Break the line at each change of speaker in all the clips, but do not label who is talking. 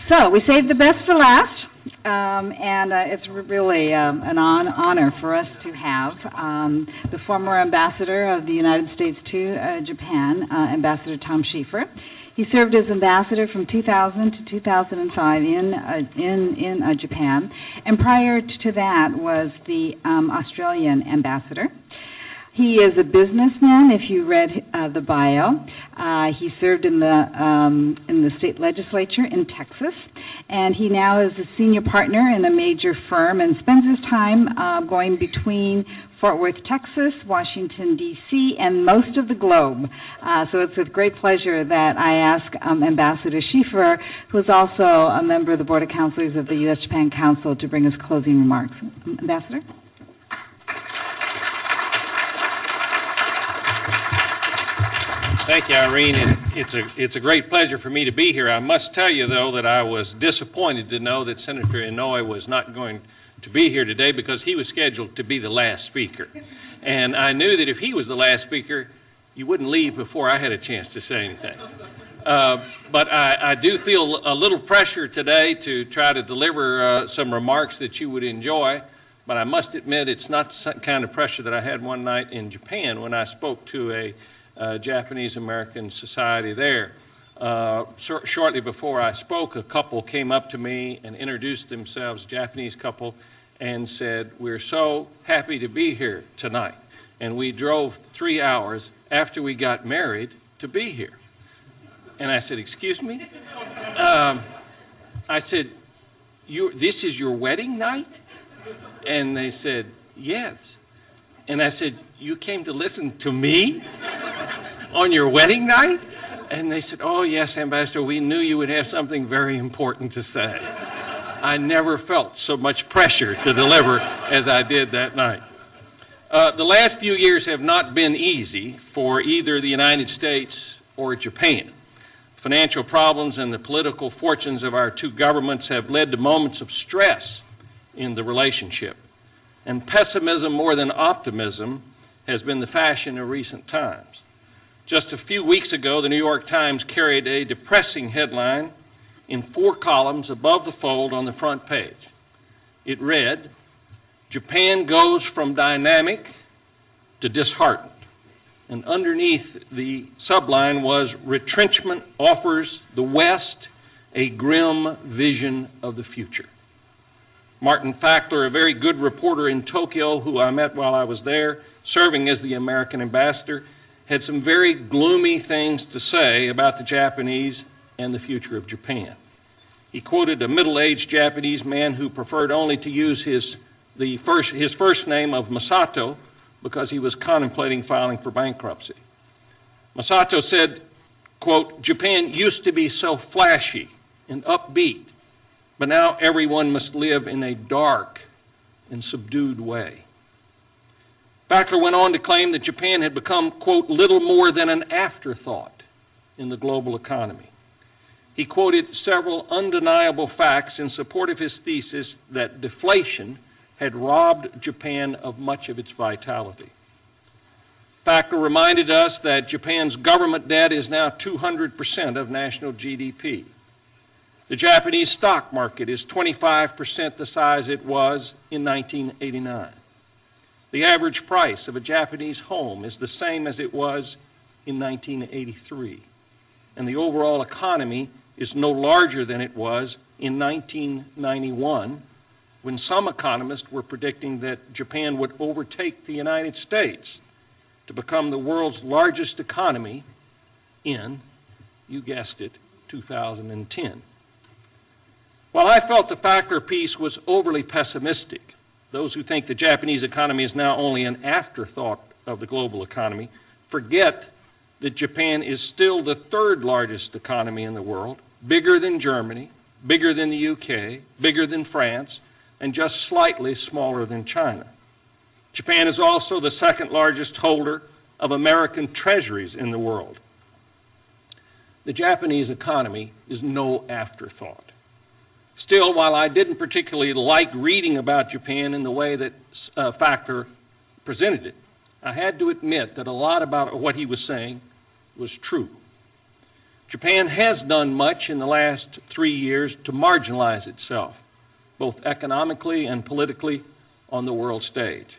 So we saved the best for last, and it's really an honor for us to have the former ambassador of the United States to Japan, Ambassador Tom Schieffer. He served as ambassador from 2000 to 2005 in Japan, and prior to that was the Australian ambassador. He is a businessman, if you read the bio. He served in the state legislature in Texas, and he now is a senior partner in a major firm and spends his time going between Fort Worth, Texas, Washington, D.C., and most of the globe. So it's with great pleasure that I ask Ambassador Schieffer, who is also a member of the Board of Councilors of the U.S.-Japan Council, to bring us closing remarks. Ambassador?
Thank you, Irene. It's a great pleasure for me to be here. I must tell you, though, that I was disappointed to know that Senator Inouye was not going to be here today because he was scheduled to be the last speaker. And I knew that if he was the last speaker, you wouldn't leave before I had a chance to say anything. But I do feel a little pressure today to try to deliver some remarks that you would enjoy. But I must admit it's not the kind of pressure that I had one night in Japan when I spoke to a Japanese-American society there. Shortly before I spoke, a couple came up to me and introduced themselves, a Japanese couple, and said, "We're so happy to be here tonight." And we drove 3 hours after we got married to be here. And I said, "Excuse me?" I said, "This is your wedding night?" And they said, "Yes." And I said, "You came to listen to me on your wedding night?" And they said, "Oh, yes, Ambassador, we knew you would have something very important to say." I never felt so much pressure to deliver as I did that night. The last few years have not been easy for either the United States or Japan. Financial problems and the political fortunes of our two governments have led to moments of stress in the relationship. And pessimism more than optimism has been the fashion of recent times. Just a few weeks ago, the New York Times carried a depressing headline in 4 columns above the fold on the front page. It read, "Japan goes from dynamic to disheartened." And underneath the subline was, "Retrenchment offers the West a grim vision of the future." Martin Fackler, a very good reporter in Tokyo who I met while I was there, serving as the American ambassador, had some very gloomy things to say about the Japanese and the future of Japan. He quoted a middle-aged Japanese man who preferred only to use his first name of Masato because he was contemplating filing for bankruptcy. Masato said, quote, "Japan used to be so flashy and upbeat, but now everyone must live in a dark and subdued way." Fackler went on to claim that Japan had become, quote, "little more than an afterthought in the global economy." He quoted several undeniable facts in support of his thesis that deflation had robbed Japan of much of its vitality. Fackler reminded us that Japan's government debt is now 200% of national GDP. The Japanese stock market is 25% the size it was in 1989. The average price of a Japanese home is the same as it was in 1983. And the overall economy is no larger than it was in 1991, when some economists were predicting that Japan would overtake the United States to become the world's largest economy in, you guessed it, 2010. While I felt the Fackler piece was overly pessimistic, those who think the Japanese economy is now only an afterthought of the global economy forget that Japan is still the 3rd largest economy in the world, bigger than Germany, bigger than the UK, bigger than France, and just slightly smaller than China. Japan is also the 2nd largest holder of American treasuries in the world. The Japanese economy is no afterthought. Still, while I didn't particularly like reading about Japan in the way that Fackler presented it, I had to admit that a lot about what he was saying was true. Japan has done much in the last 3 years to marginalize itself, both economically and politically, on the world stage.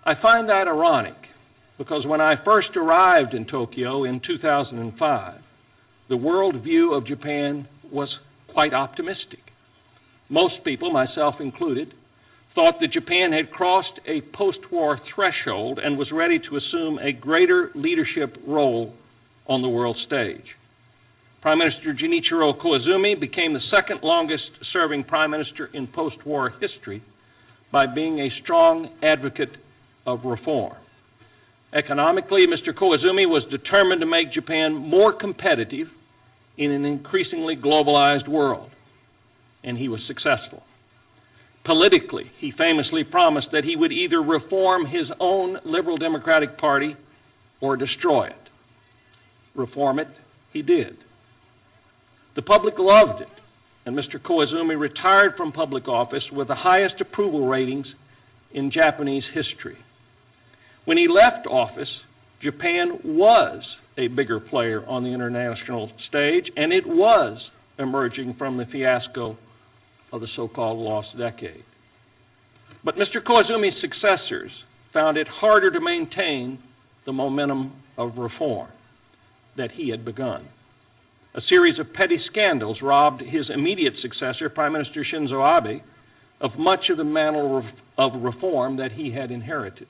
I find that ironic because when I first arrived in Tokyo in 2005, the world view of Japan was quite optimistic. Most people, myself included, thought that Japan had crossed a post-war threshold and was ready to assume a greater leadership role on the world stage. Prime Minister Junichiro Koizumi became the second longest serving prime minister in post-war history by being a strong advocate of reform. Economically, Mr. Koizumi was determined to make Japan more competitive in an increasingly globalized world, and he was successful. Politically, he famously promised that he would either reform his own Liberal Democratic Party or destroy it. Reform it, he did. The public loved it, and Mr. Koizumi retired from public office with the highest approval ratings in Japanese history. When he left office, Japan was a bigger player on the international stage, and it was emerging from the fiasco of the so-called lost decade. But Mr. Koizumi's successors found it harder to maintain the momentum of reform that he had begun. A series of petty scandals robbed his immediate successor, Prime Minister Shinzo Abe, of much of the mantle of reform that he had inherited.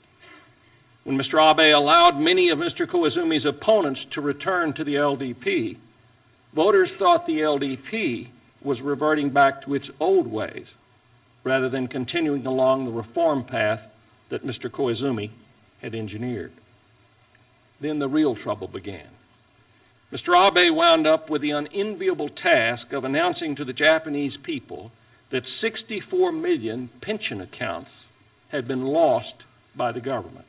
When Mr. Abe allowed many of Mr. Koizumi's opponents to return to the LDP, voters thought the LDP was reverting back to its old ways rather than continuing along the reform path that Mr. Koizumi had engineered. Then the real trouble began. Mr. Abe wound up with the unenviable task of announcing to the Japanese people that 64 million pension accounts had been lost by the government.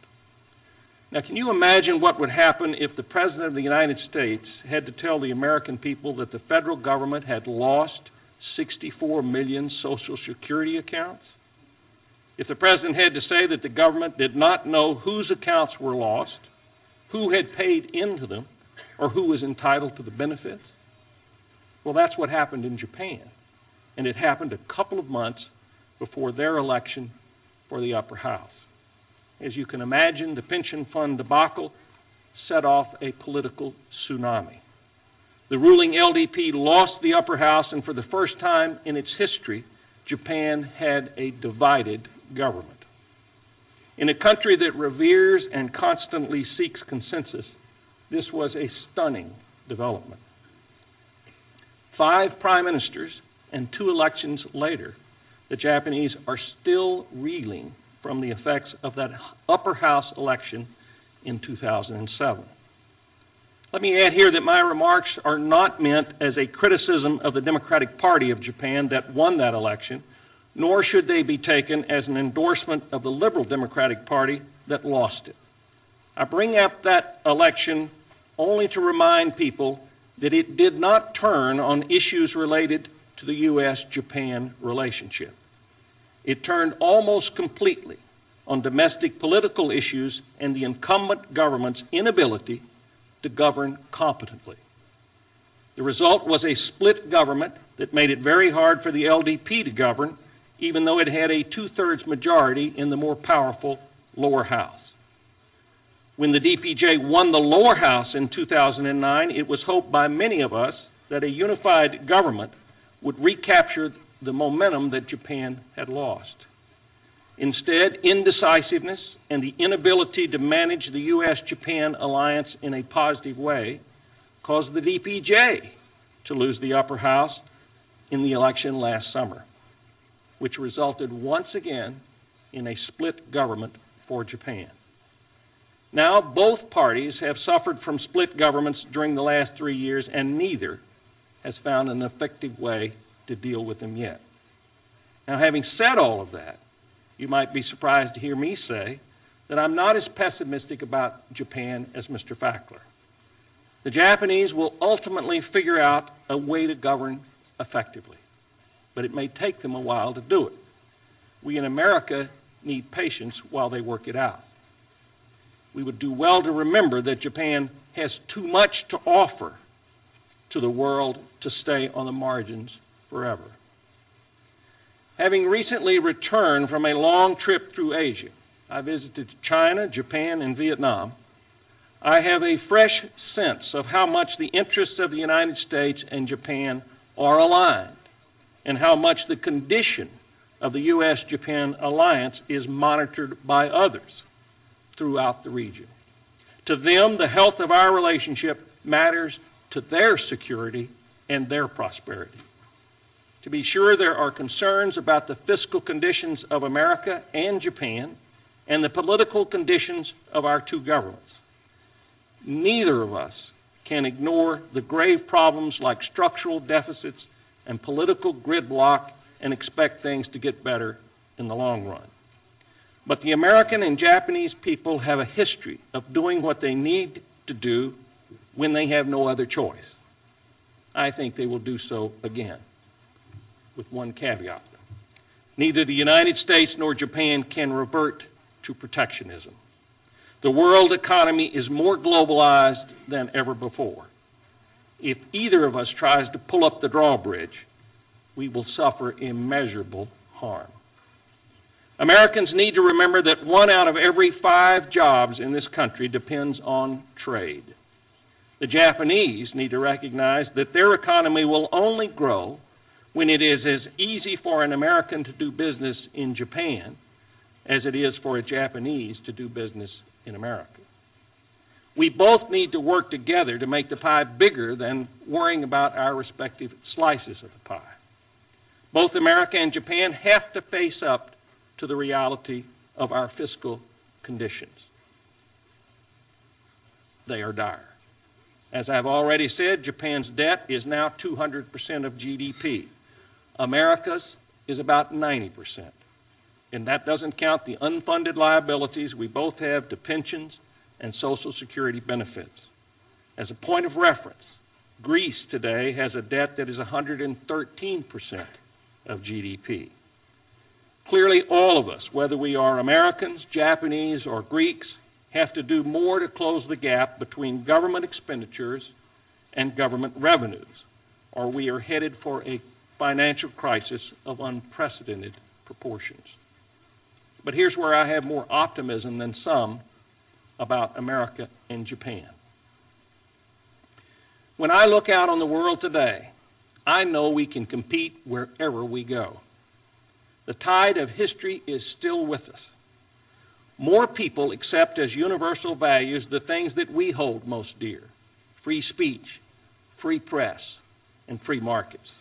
Now, can you imagine what would happen if the President of the United States had to tell the American people that the federal government had lost 64 million Social Security accounts? If the President had to say that the government did not know whose accounts were lost, who had paid into them, or who was entitled to the benefits? Well, that's what happened in Japan, and it happened a couple of months before their election for the upper house. As you can imagine, the pension fund debacle set off a political tsunami. The ruling LDP lost the upper house, and for the first time in its history, Japan had a divided government. In a country that reveres and constantly seeks consensus, this was a stunning development. 5 prime ministers and 2 elections later, the Japanese are still reeling from the effects of that upper house election in 2007. Let me add here that my remarks are not meant as a criticism of the Democratic Party of Japan that won that election, nor should they be taken as an endorsement of the Liberal Democratic Party that lost it. I bring up that election only to remind people that it did not turn on issues related to the U.S.-Japan relationship. It turned almost completely on domestic political issues and the incumbent government's inability to govern competently. The result was a split government that made it very hard for the LDP to govern, even though it had a 2/3 majority in the more powerful lower house. When the DPJ won the lower house in 2009, it was hoped by many of us that a unified government would recapture the momentum that Japan had lost. Instead, indecisiveness and the inability to manage the U.S.-Japan alliance in a positive way caused the DPJ to lose the upper house in the election last summer, which resulted once again in a split government for Japan. Now, both parties have suffered from split governments during the last 3 years, and neither has found an effective way to deal with them yet. Now, having said all of that, you might be surprised to hear me say that I'm not as pessimistic about Japan as Mr. Fackler. The Japanese will ultimately figure out a way to govern effectively, but it may take them a while to do it. We in America need patience while they work it out. We would do well to remember that Japan has too much to offer to the world to stay on the margins forever. Having recently returned from a long trip through Asia, I visited China, Japan, and Vietnam. I have a fresh sense of how much the interests of the United States and Japan are aligned, and how much the condition of the U.S.-Japan alliance is monitored by others throughout the region. To them, the health of our relationship matters to their security and their prosperity. To be sure, there are concerns about the fiscal conditions of America and Japan and the political conditions of our two governments. Neither of us can ignore the grave problems like structural deficits and political gridlock and expect things to get better in the long run. But the American and Japanese people have a history of doing what they need to do when they have no other choice. I think they will do so again, with one caveat. Neither the United States nor Japan can revert to protectionism. The world economy is more globalized than ever before. If either of us tries to pull up the drawbridge, we will suffer immeasurable harm. Americans need to remember that 1 out of every 5 jobs in this country depends on trade. The Japanese need to recognize that their economy will only grow when it is as easy for an American to do business in Japan as it is for a Japanese to do business in America. We both need to work together to make the pie bigger than worrying about our respective slices of the pie. Both America and Japan have to face up to the reality of our fiscal conditions. They are dire. As I've already said, Japan's debt is now 200% of GDP. America's is about 90%. And that doesn't count the unfunded liabilities we both have to pensions and Social Security benefits. As a point of reference, Greece today has a debt that is 113% of GDP. Clearly, all of us, whether we are Americans, Japanese, or Greeks, have to do more to close the gap between government expenditures and government revenues, or we are headed for a financial crisis of unprecedented proportions. But here's where I have more optimism than some about America and Japan. When I look out on the world today, I know we can compete wherever we go. The tide of history is still with us. More people accept as universal values the things that we hold most dear: free speech, free press, and free markets.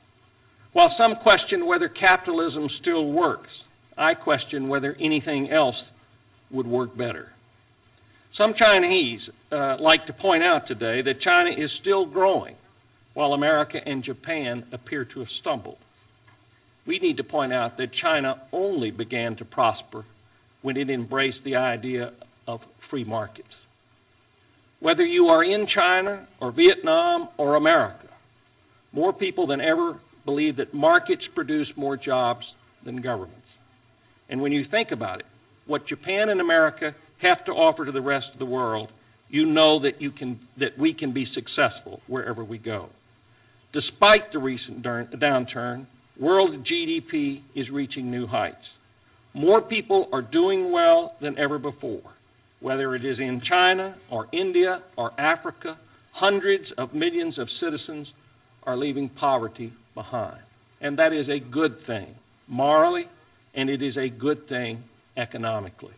While some question whether capitalism still works, I question whether anything else would work better. Some Chinese like to point out today that China is still growing, while America and Japan appear to have stumbled. We need to point out that China only began to prosper when it embraced the idea of free markets. Whether you are in China or Vietnam or America, more people than ever believe that markets produce more jobs than governments. And when you think about it, what Japan and America have to offer to the rest of the world, you know that we can be successful wherever we go. Despite the recent downturn, world GDP is reaching new heights. More people are doing well than ever before. Whether it is in China or India or Africa, hundreds of millions of citizens are leaving poverty behind. And that is a good thing morally, and it is a good thing economically.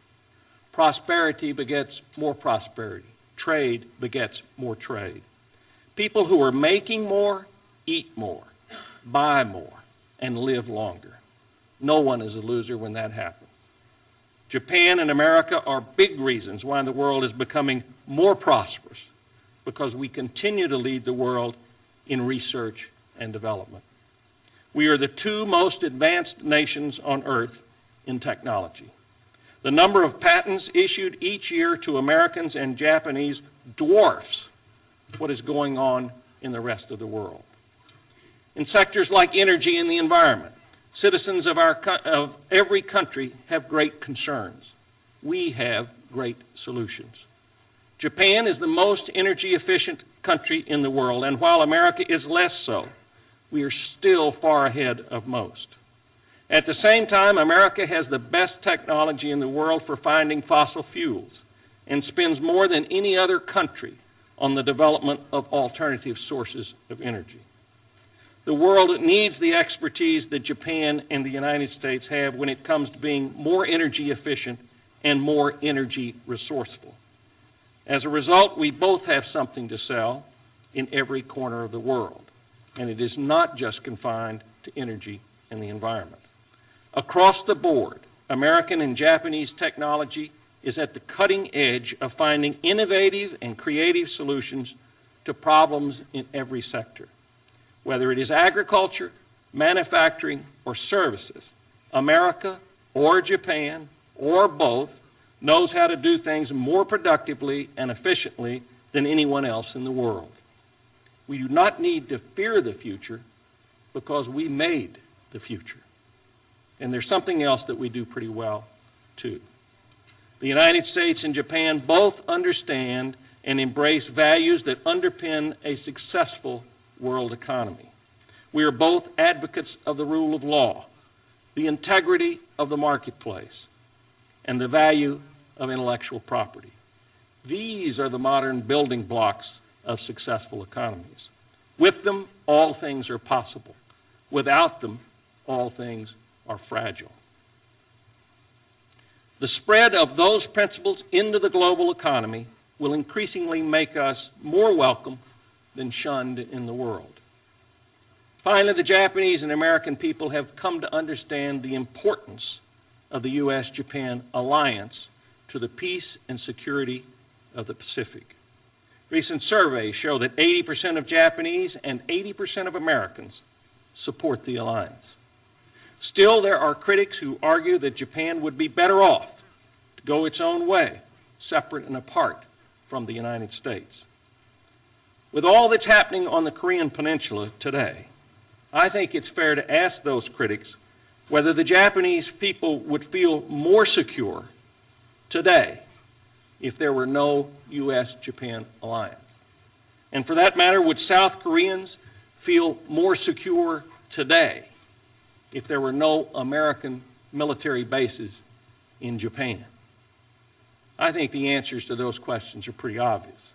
Prosperity begets more prosperity. Trade begets more trade. People who are making more eat more, buy more, and live longer. No one is a loser when that happens. Japan and America are big reasons why the world is becoming more prosperous, because we continue to lead the world in research and development. We are the 2 most advanced nations on earth in technology. The number of patents issued each year to Americans and Japanese dwarfs what is going on in the rest of the world. In sectors like energy and the environment, citizens of every country have great concerns. We have great solutions. Japan is the most energy efficient country in the world, and while America is less so, we are still far ahead of most. At the same time, America has the best technology in the world for finding fossil fuels and spends more than any other country on the development of alternative sources of energy. The world needs the expertise that Japan and the United States have when it comes to being more energy efficient and more energy resourceful. As a result, we both have something to sell in every corner of the world, and it is not just confined to energy and the environment. Across the board, American and Japanese technology is at the cutting edge of finding innovative and creative solutions to problems in every sector. Whether it is agriculture, manufacturing, or services, America or Japan or both knows how to do things more productively and efficiently than anyone else in the world. We do not need to fear the future because we made the future. And there's something else that we do pretty well, too. The United States and Japan both understand and embrace values that underpin a successful world economy. We are both advocates of the rule of law, the integrity of the marketplace, and the value of intellectual property. These are the modern building blocks of successful economies. With them, all things are possible. Without them, all things are fragile. The spread of those principles into the global economy will increasingly make us more welcome than shunned in the world. Finally, the Japanese and American people have come to understand the importance of the U.S.-Japan alliance to the peace and security of the Pacific. Recent surveys show that 80% of Japanese and 80% of Americans support the alliance. Still, there are critics who argue that Japan would be better off to go its own way, separate and apart from the United States. With all that's happening on the Korean Peninsula today, I think it's fair to ask those critics whether the Japanese people would feel more secure today if there were no U.S.-Japan alliance. And for that matter, would South Koreans feel more secure today if there were no American military bases in Japan? I think the answers to those questions are pretty obvious,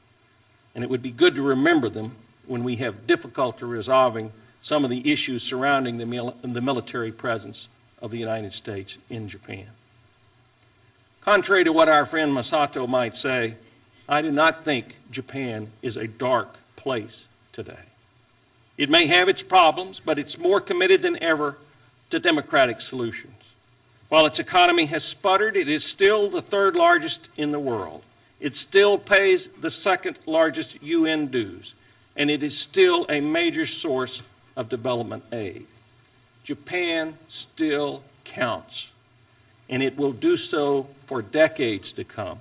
and it would be good to remember them when we have difficulty resolving some of the issues surrounding the military presence of the United States in Japan. Contrary to what our friend Masato might say, I do not think Japan is a dark place today. It may have its problems, but it's more committed than ever to democratic solutions. While its economy has sputtered, it is still the third largest in the world. It still pays the second largest UN dues, and it is still a major source of development aid. Japan still counts, and it will do so for decades to come,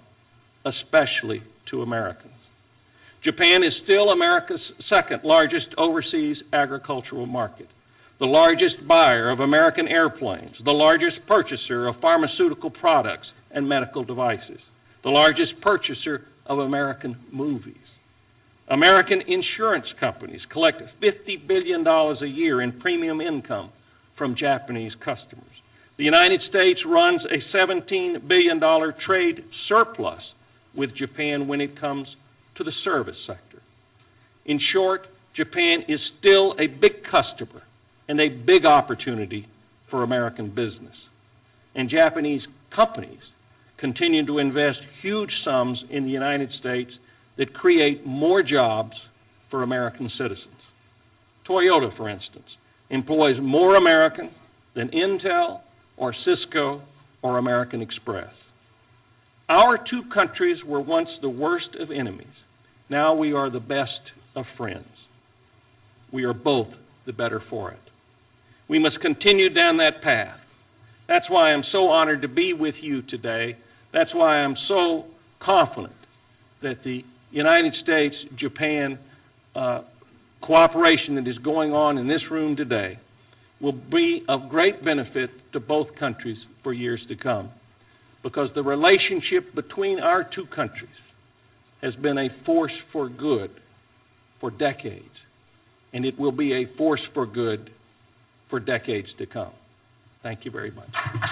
especially to Americans. Japan is still America's second largest overseas agricultural market, the largest buyer of American airplanes, the largest purchaser of pharmaceutical products and medical devices, the largest purchaser of American movies. American insurance companies collect $50 billion a year in premium income from Japanese customers. The United States runs a $17 billion trade surplus with Japan when it comes to the service sector. In short, Japan is still a big customer and a big opportunity for American business. And Japanese companies continue to invest huge sums in the United States that create more jobs for American citizens. Toyota, for instance, employs more Americans than Intel or Cisco or American Express. Our two countries were once the worst of enemies. Now we are the best of friends. We are both the better for it. We must continue down that path. That's why I'm so honored to be with you today. That's why I'm so confident that the United States-Japan cooperation that is going on in this room today will be of great benefit to both countries for years to come, because the relationship between our two countries has been a force for good for decades, and it will be a force for good for decades to come. Thank you very much.